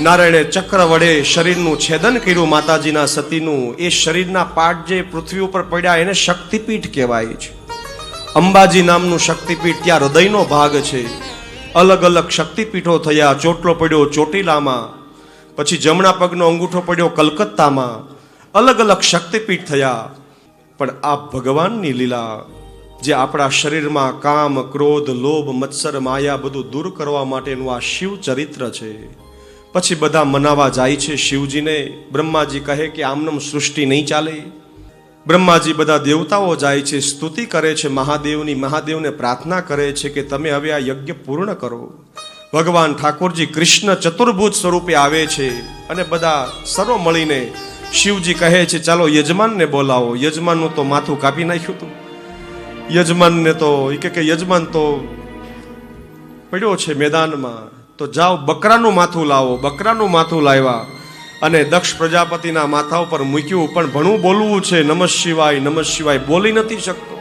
નારાયણે ચક્ર વડે શરીરનું છેદન કર્યું માતાજીના સતીનું. એ શરીરના પાર્ટ જે પૃથ્વી ઉપર પડ્યા એને શક્તિપીઠ કહેવાય છે. અંબાજી નામનું શક્તિપીઠ, ત્યાં હૃદયનો ભાગ છે. અલગ અલગ શક્તિપીઠો થયા. ચોટલો પડ્યો ચોટીલામાં, પછી જમણા પગનો અંગૂઠો પડ્યો કલકત્તામાં. અલગ અલગ શક્તિપીઠ થયા. પણ આ ભગવાનની લીલા, જે આપણા શરીરમાં કામ, ક્રોધ, લોભ, મત્સર, માયા બધું દૂર કરવા માટેનું આ શિવ ચરિત્ર છે. પછી બધા મનાવા જાય છે શિવજીને. બ્રહ્માજી કહે કે આમનામ સૃષ્ટિ નહીં ચાલે. બ્રહ્માજી બધા દેવતાઓ જાય છે, સ્તુતિ કરે છે મહાદેવની. મહાદેવને પ્રાર્થના કરે છે કે તમે હવે આ યજ્ઞ પૂર્ણ કરો. ભગવાન ઠાકોરજી કૃષ્ણ ચતુર્ભુજ સ્વરૂપે આવે છે અને બધા સર્વ મળીને શિવજી કહે છે ચાલો યજમાનને બોલાવો. યજમાનનું તો માથું કાપી નાખ્યું હતું. યજમાનને તો એ કે યજમાન તો પડ્યો છે મેદાનમાં, તો જાઓ બકરાનું માથું લાવો. બકરાનું માથું લાવ્યા અને દક્ષ પ્રજાપતિના માથા ઉપર મૂક્યું. પણ ભણું બોલવું છે નમઃ શિવાય નમઃ શિવાય, બોલી નથી શકતો.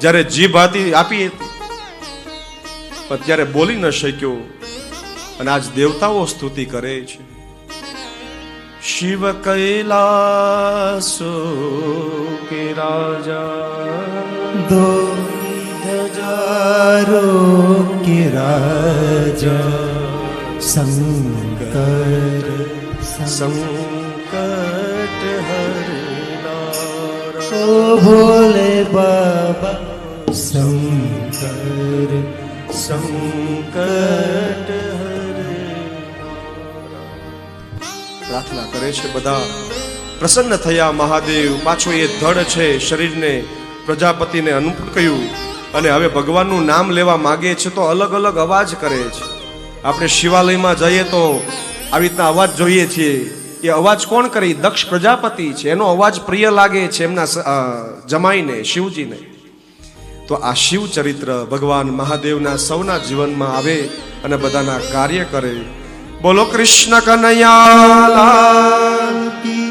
જ્યારે જીભ આપી પણ ત્યારે બોલી ન શક્યો. અને આજ દેવતાઓ સ્તુતિ કરે છે. શિવ કૈલાસો કે રાજા दो हजारों के राजा शंकर संकट हरनारा ओ भोले बाबा शंकर संकट પ્રાર્થના કરે છે. બધા પ્રસન્ન થયા. મહાદેવ પાછો એ ધડ છે શરીરને પ્રજાપતિને અનુકૂળ કહ્યું અને હવે ભગવાનનું નામ લેવા માગે છે તો અલગ અલગ અવાજ કરે છે. આપણે શિવાલયમાં જઈએ તો આવી રીતના અવાજ જોઈએ છીએ. એ અવાજ કોણ કરે? દક્ષ પ્રજાપતિ છે. એનો અવાજ પ્રિય લાગે છે એમના જમાઈને શિવજીને. તો આ શિવ ચરિત્ર ભગવાન મહાદેવના સૌના જીવનમાં આવે અને બધાના કાર્ય કરે. બોલો કૃષ્ણ કનૈયા લાલ કી